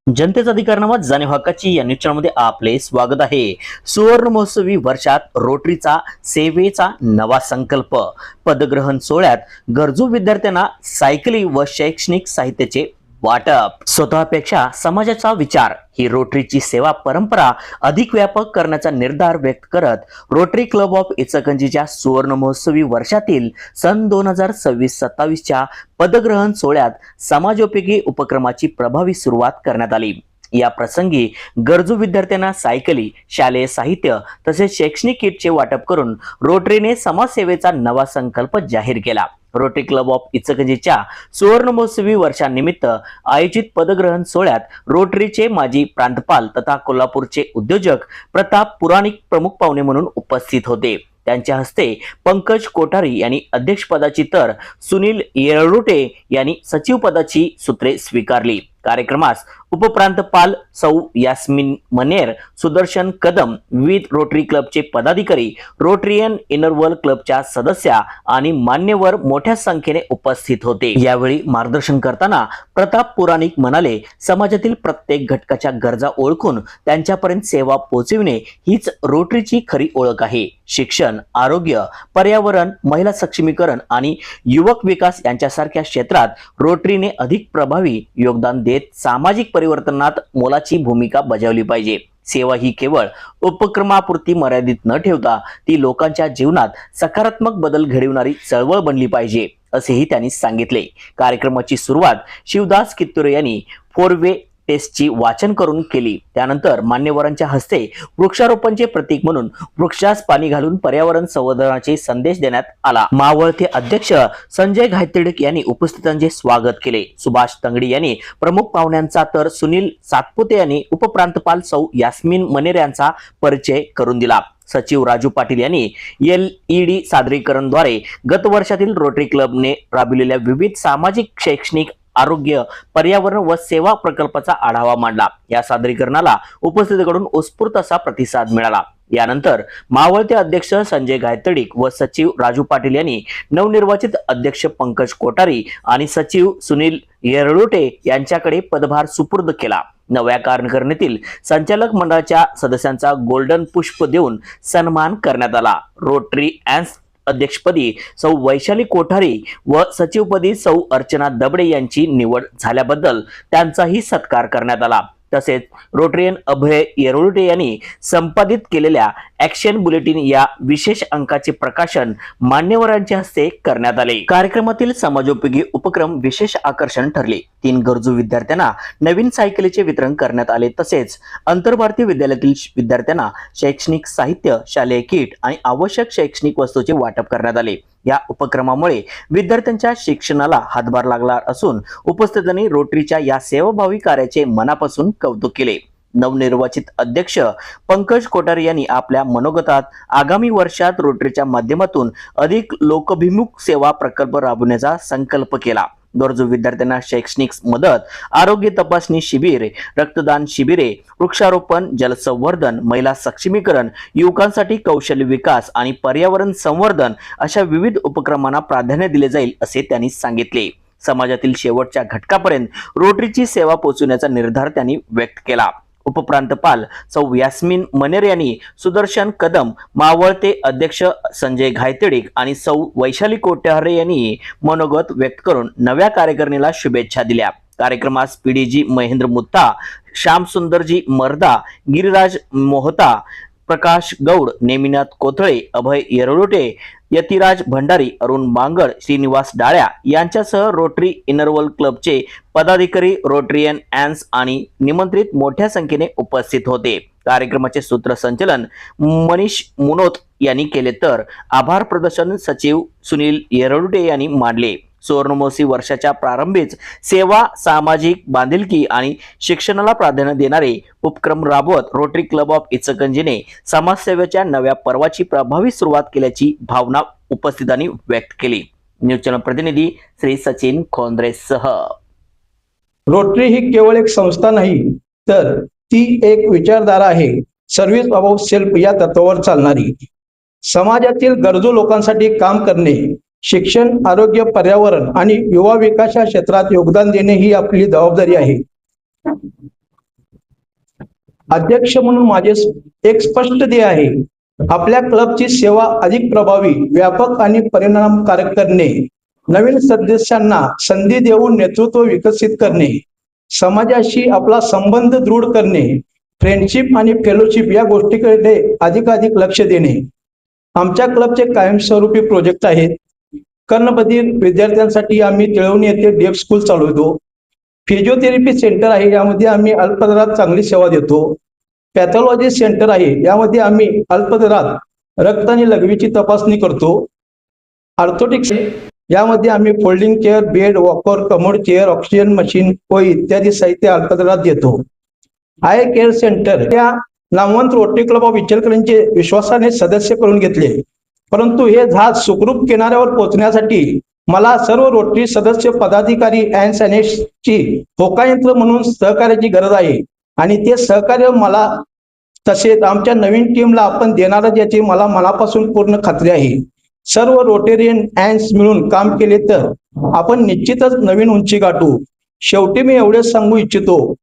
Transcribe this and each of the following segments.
जनतेचा अधिकार नावात जाणीव हक्काची या न्यूज चॅनलमध्ये आपले स्वागत आहे। सुवर्ण महोत्सवी वर्षात रोटरीचा सेवेचा नवा संकल्प। पदग्रहण सोहळ्यात गरजू विद्यार्थ्यांना सायकली व शैक्षणिक साहित्याचे वाटप। स्वतःपेक्षा समाजाचा विचार ही रोटरीची सेवा परंपरा अधिक व्यापक करण्याचा निर्धार व्यक्त करत रोटरी क्लब ऑफ इचलकरंजीच्या सुवर्ण महोत्सवी वर्षातील सन 2026-27च्या पदग्रहण सोहळ्यात समाजोपयोगी उपक्रमाची प्रभावी सुरुवात करण्यात आली। या प्रसंगी गरजू विद्यार्थ्यांना सायकली, शालेय साहित्य तसेच शैक्षणिक किटचे वाटप करून रोटरीने समाजसेवेचा नवा संकल्प जाहीर केला। रोटरी क्लब ऑफ इचलकरंजीच्या सुवर्ण महोत्सवी वर्षानिमित्त आयोजित पदग्रहण सोहळ्यात रोटरीचे माजी प्रांतपाल तथा कोल्हापूरचे उद्योजक प्रताप पुराणिक प्रमुख पाहुणे म्हणून उपस्थित होते। त्यांच्या हस्ते पंकज कोठारी यांनी अध्यक्षपदाची तर सुनील येरळुटे यांनी सचिव पदाची सूत्रे स्वीकारली। कार्यक्रमास उपप्रांतपाल सौ यास्मिन मनेर, सुदर्शन कदम, विविध रोटरी क्लबचे पदाधिकारी, रोटरियन इनर वर्ल्ड क्लबच्या सदस्या आणि मान्यवर मोठ्या संख्येने उपस्थित होते। यावेळी मार्गदर्शन करताना प्रताप पुराणिक म्हणाले, समाजातील प्रत्येक घटकाच्या गरजा ओळखून त्यांच्यापर्यंत सेवा पोहोचविणे हीच रोटरीची खरी ओळख आहे। शिक्षण, आरोग्य, पर्यावरण, महिला सक्षमीकरण आणि युवक विकास यांच्यासारख्या क्षेत्रात रोटरीने अधिक प्रभावी योगदान देत सामाजिक परिवर्तनात मोलाची भूमिका बजावली पाहिजे। सेवा ही केवळ उपक्रमापुरती मर्यादित न ठेवता ती लोकांच्या जीवनात सकारात्मक बदल घडविणारी चळवळ बनली पाहिजे, असेही त्यांनी सांगितले। कार्यक्रमाची सुरुवात शिवदास कित्तुरे यांनी 4-वे टेस्टची वाचन करून केली। त्यानंतर मान्यवरांच्या हस्ते वृक्षारोपणचे प्रतीक म्हणून वृक्षास पाणी घालून पर्यावरण संवर्धनाचे संदेश देण्यात आला। मावळते अध्यक्ष संजय घायतडक यांनी उपस्थितांचे स्वागत केले। सुभाष तंगडी यांनी प्रमुख पाहुण्यांचा तर सुनील सातपुते यांनी उपप्रांतपाल सौ यास्मिन मनेर यांचा परिचय करून दिला। सचिव राजू पाटील यांनी LED सादरीकरणद्वारे गत वर्षातील रोटरी क्लबने राबविलेल्या विविध सामाजिक, शैक्षणिक, आरोग्य, पर्यावरण व सेवा प्रकल्पाचा आढावा मांडला। या सादरीकरणाला उपस्थितांकडून उत्स्फूर्त असा प्रतिसाद मिळाला। यानंतर मावळते अध्यक्ष संजय घायतडीक व सचिव राजू पाटील यांनी नवनिर्वाचित अध्यक्ष पंकज कोठारी आणि सचिव सुनील येरळुटे यांच्याकडे पदभार सुपूर्द केला। नव्या कार्यकारिणीतील संचालक मंडळाच्या सदस्यांचा गोल्डन पुष्प देऊन सन्मान करण्यात आला। रोटरी अँड अध्यक्षपदी सौ वैशाली कोठारी व सचिवपदी सौ अर्चना दबडे यांची निवड झाल्याबद्दल त्यांचाही सत्कार करण्यात आला। तसेच रोटरियन अभय येरळुटे यांनी संपादित केलेल्या ॲक्शन बुलेटिन या विशेष अंकाचे प्रकाशन मान्यवरांच्या हस्ते करण्यात आले। कार्यक्रमातील समाजोपयोगी उपक्रम विशेष आकर्षण ठरले। 3 गरजू विद्यार्थ्यांना नवीन सायकलीचे वितरण करण्यात आले। तसेच आंतरभारतीय विद्यालयातील विद्यार्थ्यांना शैक्षणिक साहित्य, शालेय किट आणि आवश्यक शैक्षणिक वस्तूंचे वाटप करण्यात आले। या उपक्रमामुळे विद्यार्थ्यांच्या शिक्षणाला हातभार लागला असून उपस्थितांनी रोटरीच्या या सेवाभावी कार्याचे मनापासून कौतुक केले। नवनिर्वाचित अध्यक्ष पंकज कोठारी यांनी आपल्या मनोगतात आगामी वर्षात रोटरीच्या माध्यमातून अधिक लोकाभिमुख सेवा प्रकल्प राबवण्याचा संकल्प केला। गरजू विद्यार्थ्यांना शैक्षणिक मदत, आरोग्य तपासणी शिबिरे, रक्तदान शिबिरे, वृक्षारोपण, जलसंवर्धन, महिला सक्षमीकरण, युवकांसाठी कौशल्य विकास आणि पर्यावरण संवर्धन अशा विविध उपक्रमांना प्राधान्य दिले जाईल, असे त्यांनी सांगितले। समाजातील शेवटच्या घटकापर्यंत रोटरीची सेवा पोहोचवण्याचा निर्धार त्यांनी व्यक्त केला। उपप्रांतपाल सौ यास्मिन मनेर यांनी सुदर्शन कदम, मावळते अध्यक्ष संजय घायतडीक आणि सौ वैशाली कोठारे यांनी मनोगत व्यक्त करून नव्या कार्यकारिणीला शुभेच्छा दिल्या। कार्यक्रमास PDG महेंद्र मुत्ता, श्याम सुंदरजी मर्दा, गिरिराज मोहता, प्रकाश गौड, नेमिनाथ कोथळे, अभय येरळुटे, यतिराज भंडारी, अरुण बांगड, श्रीनिवास डाळ्या यांच्यासह रोटरी इनर वर्ल्ड क्लबचे पदाधिकारी, रोटरियन ॲन्स आणि निमंत्रित मोठ्या संख्येने उपस्थित होते। कार्यक्रमाचे सूत्रसंचालन मनीष मुनोत यांनी केले तर आभार प्रदर्शन सचिव सुनील येरळुटे यांनी मांडले। सुवर्णमहोत्सवी वर्षाच्या प्रारंभीच सेवा, सामाजिक बांधिलकी आणि शिक्षणाला प्राधान्य देणारे उपक्रम राबवत रोटरी क्लब ऑफ इचलकरंजीने समाजसेवेच्या नव्या पर्वाची प्रभावी सुरुवात केल्याची भावना उपस्थितांनी व्यक्त केली। न्यूज चॅनल प्रतिनिधी श्री सचिन खोंद्रेसह। रोटरी ही केवळ एक संस्था नाही, तर ती एक विचारधारा आहे। सर्व्हिस अबाउट सेल्फ या तत्वावर चालणारी। समाजातील गरजू लोकांसाठी काम करणे, शिक्षण, आरोग्य, पर्यावरण आणि युवा विकास या क्षेत्रात योगदान देणे ही आपली जबाबदारी आहे। अध्यक्ष म्हणून माझे एक स्पष्ट ध्येय आहे. आपल्या क्लबची सेवा अधिक प्रभावी, व्यापक आणि परिणामकारक करणे, नवीन सदस्यांना संधी देऊन नेतृत्व विकसित करणे, समाजाशी आपला संबंध दृढ करणे, फ्रेंडशिप आणि फेलोशिप या गोष्टीकडे अधिकाधिक लक्ष देणे. आमच्या क्लबचे कायमस्वरूपी प्रोजेक्ट आहेत. कर्णबधीर विद्यार्थ्यांसाठी आम्ही तिळवणी येथे डेफ स्कूल चालवतो. फिजिओथेरपी सेंटर आहे, यामध्ये आम्ही अल्पदरात चांगली सेवा देतो. पॅथॉलॉजी सेंटर आहे, यामध्ये आम्ही अल्पदरात रक्त आणि लघवीची तपासणी करतो. ऑर्थोटिक्स यामध्ये आम्ही folding chair, bed, walker, commode chair, oxygen machine व इत्यादी साहित्य अल्पदरात देतो. आय केअर सेंटर या नामवंत रोटरी क्लब ऑफ इचलकरंजीचे विश्वासाने सदस्य करून घेतले, परंतु हे जहाज सुखरूप किनाऱ्यावर पोहोचण्यासाठी मला सर्व रोटरी सदस्य, पदाधिकारी अँड सॅनेट्सची होकायंत्र म्हणून सहकार्याची गरज आहे आणि ते सहकार्य मला तसेच आमच्या नवीन टीमला आपण देणारच याची मला मनापासून पूर्ण खात्री आहे. सर्व रोटेरियन अँड्स मिळून काम केले तर आपण निश्चितच नवीन उंची गाठू. शेवटी मी एवढेच सांगू इच्छितो,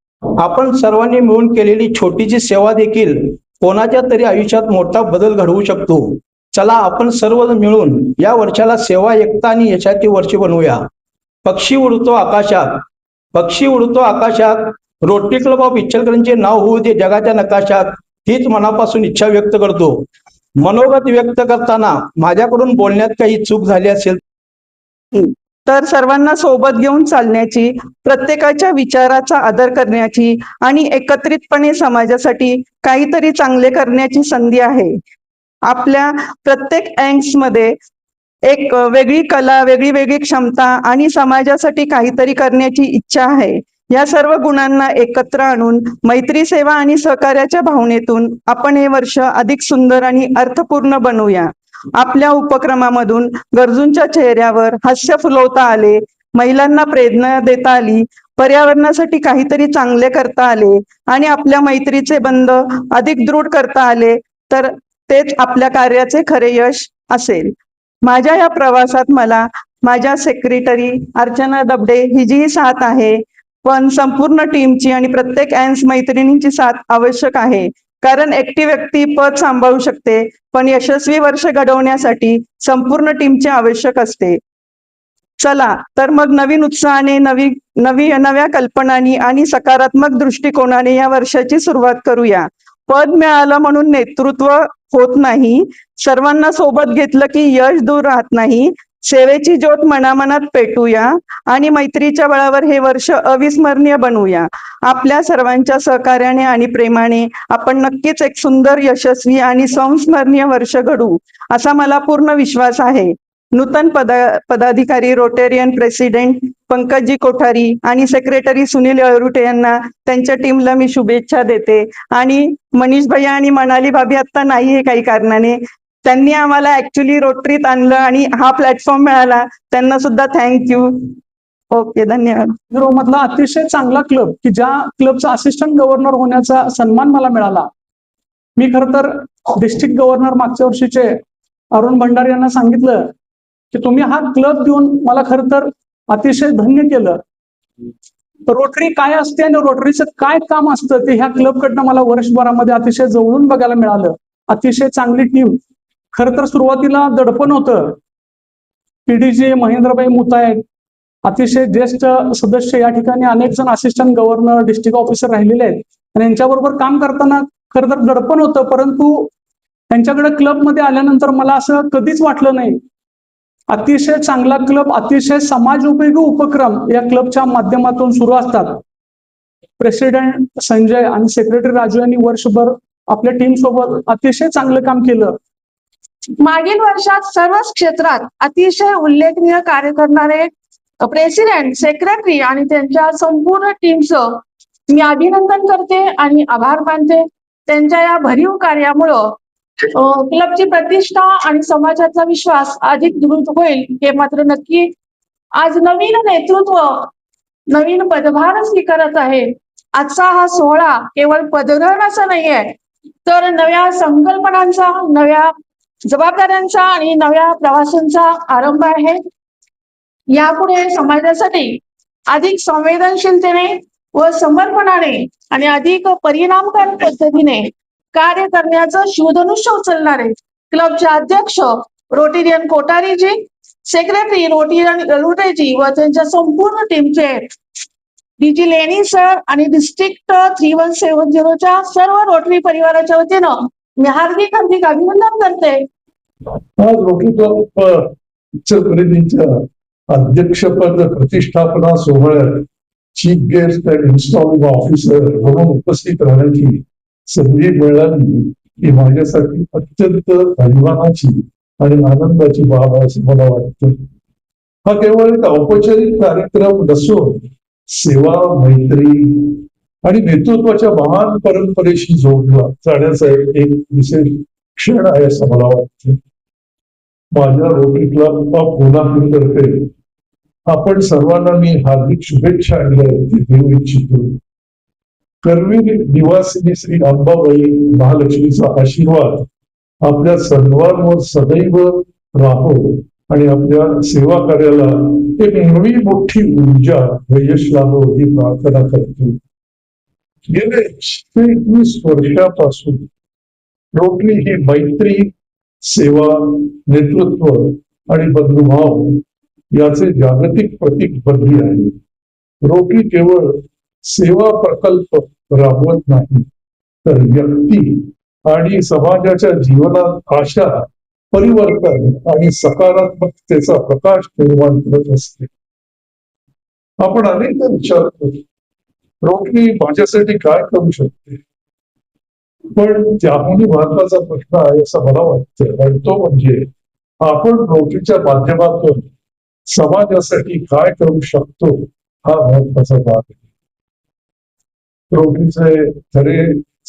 आपण सर्वांनी मिळून केलेली छोटीशी सेवा देखील कोणाच्या तरी आयुष्यात मोठा बदल घडवू शकतो. चला आपण सर्व मिळून या वर्षाला सेवा, एकता आणि यशाचे वर्ष बनवूया. पक्षी उडतो आकाशात, पक्षी उडतो आकाशात, रोटरी क्लब ऑफ इचलकरंजीचे नाव होऊ दे जगाच्या नकाशात, हीच मनापासून इच्छा व्यक्त करतो. मनोगत व्यक्त करताना माझ्याकडून बोलण्यात काही चूक झाली असेल तर सर्वांना सोबत घेऊन चालण्याची, प्रत्येकाच्या विचाराचा आदर करण्याची आणि एकत्रितपणे समाजासाठी काहीतरी चांगले करण्याची संधी आहे. आपल्या प्रत्येक अँग्स मध्ये एक वेगळी कला, वेगळी वेगळी क्षमता आणि समाजासाठी काहीतरी करण्याची इच्छा आहे. या सर्व गुणांना एकत्र आणून मैत्री, सेवा आणि सहकार्याच्या भावनेतून आपण हे वर्ष अधिक सुंदर आणि अर्थपूर्ण बनवूया. आपल्या उपक्रमामधून गरजूंच्या चेहऱ्यावर हास्य फुलवता आले, महिलांना प्रेरणा देता आली, पर्यावरणासाठी काहीतरी चांगले करता आले आणि आपल्या मैत्रीचे बंध अधिक दृढ करता आले तर तेच आपल्या कार्याचे खरे यश असेल. माझ्या या प्रवासात मला माझ्या सेक्रेटरी अर्चना दबडे हिचीही साथ आहे, पण संपूर्ण टीमची आणि प्रत्येक अँस मैत्रिणींची साथ आवश्यक आहे. कारण एकटी व्यक्ती पद सांभाळू शकते, पण यशस्वी वर्ष घडवण्यासाठी संपूर्ण टीमचे आवश्यक असते. चला तर मग नवीन उत्साहाने, नव्या कल्पनांनी आणि सकारात्मक दृष्टिकोनाने या वर्षाची सुरुवात करूया. पद मिळालं म्हणून नेतृत्व होत नाही, सर्वांना सोबत घेतलं की यश दूर राहत नाही. सेवेची ज्योत मनामनात पेटूया आणि मैत्रीच्या बळावर हे वर्ष अविस्मरणीय बनवूया. आपल्या सर्वांच्या सहकार्याने आणि प्रेमाने आपण नक्कीच एक सुंदर, यशस्वी आणि संस्मरणीय वर्ष घडवू असा मला पूर्ण विश्वास आहे. नूतन पदाधिकारी रोटेरियन प्रेसिडेंट पंकजी कोठारी आणि सेक्रेटरी सुनील अरुटे यांना, त्यांच्या टीमला मी शुभेच्छा देते. आणि मनीष भैया आणि मनाली भाभी आता नाही आहे काही कारणाने, त्यांनी आम्हाला ऍक्च्युली रोटरीत आणलं आणि हा प्लॅटफॉर्म मिळाला, त्यांना सुद्धा थँक्यू. ओके, धन्यवाद. मधला अतिशय चांगला क्लब की ज्या क्लबचा असिस्टंट गव्हर्नर होण्याचा सन्मान मला मिळाला. मी खर तर डिस्ट्रिक्ट गव्हर्नर मागच्या वर्षीचे अरुण भंडारी यांना सांगितलं की तुम्ही हा क्लब देऊन मला खर तर अतिशय धन्य केलं. रोटरी काय असते आणि रोटरीचं काय काम असतं ते ह्या क्लबकडनं मला वर्षभरामध्ये अतिशय जवळून बघायला मिळालं. अतिशय चांगली टीम. खर तर सुरुवातीला दडपण होतं. पीडीजी महेंद्रभाई मुतायत अतिशय ज्येष्ठ सदस्य, या ठिकाणी अनेक जण असिस्टंट गव्हर्नर, डिस्ट्रिक्ट ऑफिसर राहिलेले आहेत आणि यांच्याबरोबर काम करताना खरं तर दडपण होतं. परंतु त्यांच्याकडे क्लबमध्ये आल्यानंतर मला असं कधीच वाटलं नाही. अतिशय चांगला क्लब, अतिशय समाजोपयोगी उपक्रम या क्लबच्या माध्यमातून सुरू असतात. प्रेसिडेंट संजय आणि सेक्रेटरी राजू यांनी वर्षभर आपल्या टीम सोबत अतिशय चांगलं काम केलं. मागील वर्षात सर्वच क्षेत्रात अतिशय उल्लेखनीय कार्य करणारे प्रेसिडेंट, सेक्रेटरी आणि त्यांच्या संपूर्ण टीमचं मी अभिनंदन करते आणि आभार मानते. त्यांच्या या भरीव कार्यामुळं क्लबची प्रतिष्ठा आणि समाजाचा विश्वास अधिक दृढ होईल हे मात्र नक्की. आज नवीन नेतृत्व नवीन पदभार स्वीकारत आहे. आजचा हा सोहळा केवळ पदग्रहणाचा नाहीये, तर नव्या संकल्पनांचा, नव्या जबाबदाऱ्यांचा आणि नव्या प्रवासांचा आरंभ आहे. यापुढे समाजासाठी अधिक संवेदनशीलतेने व समर्पणाने आणि अधिक परिणामकारक पद्धतीने कार्य करण्याचं शिवधनुष्य उचलणारे क्लबचे अध्यक्ष रोटेरियन कोठारीजी, सेक्रेटरी रोटेरियन गलुटेजी व त्यांच्या संपूर्ण टीमचे डीजी लेणी सर आणि डिस्ट्रिक्ट 3170च्या सर्व रोटरी परिवाराच्या वतीनं मी हार्दिक अभिनंदन करते. आज रोटरी क्लब इचलकरंजीच्या अध्यक्षपद प्रतिष्ठापना सोहळ्यात chief guest and installing officer म्हणून उपस्थित राहण्याची संधी मिळाली ही माझ्यासाठी अत्यंत अभिमानाची आणि आनंदाची बाब आहे असं मला वाटतं. हा केवळ एक औपचारिक कार्यक्रम नसून सेवा, मैत्री आणि नेतृत्वाच्या महान परंपरेशी जोडला जाण्याचा एक विशेष क्षण आहे असं मला वाटतं. माझ्या रोटरी क्लब ऑफ कोल्हापूरतर्फे आपण सर्वांना मी हार्दिक शुभेच्छा देऊ इच्छितो. करवीर निवासिनी श्री अंबाबाई महालक्ष्मीचा आशीर्वाद आपल्या सर्वांवर सदैव राहो आणि आपल्या सेवा कार्याला एक नवी मोठी ऊर्जा व यश लाभो ही प्रार्थना करतो. गेले 21 वर्षापासून रोटरी ही मैत्री, सेवा, नेतृत्व आणि बंधुभाव याचे जागतिक प्रतीक बनली आहे. रोटरी केवळ सेवा प्रकल्प राबवत नाही तर व्यक्ती आणि समाजाच्या जीवनात आशा, परिवर्तन आणि सकारात्मकतेचा प्रकाश निर्माण करत असते. आपण अनेकदा विचारतो रोटरी माझ्यासाठी काय करू शकते, पण त्याहूनही महत्वाचा प्रश्न आहे असं मला वाटतं आणि तो म्हणजे आपण रोटरीच्या माध्यमातून समाजासाठी काय करू शकतो हा महत्वाचा भाग आहे. रोटरीचे खरे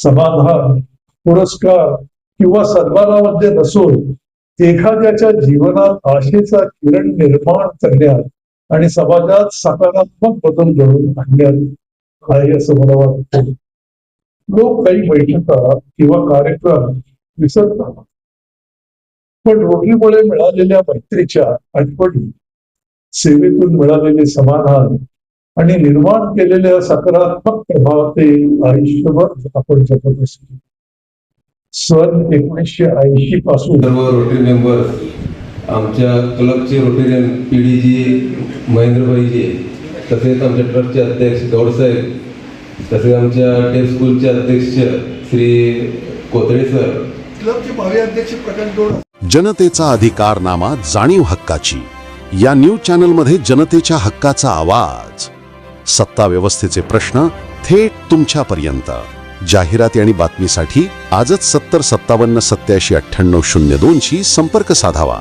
समाधान पुरस्कार किंवा सन्मानामध्ये नसून एखाद्याच्या जीवनात आशेचा किरण निर्माण करण्यात आणि समाजात सकारात्मक बदल घडवून आणण्यात आहे असं मला वाटतं. लोक काही बैठका किंवा कार्यक्रम विसरतात, पण रोटरीमुळे मिळालेल्या मैत्रीच्या आठवणी, सेवेतून मिळालेले समाधान आणि निर्माण केलेल्या सकारात्मक प्रभावाचे आयुष्यभर आपण जगत असतो. सन 1980 पासून सर्व रोटरी मेंबर्स, आमच्या क्लबचे रोटेरियन पीडीजी महेंद्रभाईजी, तसेच आमच्या ट्रस्टचे अध्यक्ष गौडसाहेब, तसेच आमच्या टेप स्कूलचे अध्यक्ष श्री कोतळे सर, क्लबचे भावी अध्यक्ष प्रकाश गौड. जनतेचा अधिकारनामा, जाणीव हक्काची या न्यूज चॅनलमध्ये जनतेच्या हक्काचा आवाज, सत्ता व्यवस्थेचे प्रश्न थेट तुमच्यापर्यंत. जाहिराती आणि बातमीसाठी आजच 70 57 87 98 02 शी संपर्क साधावा.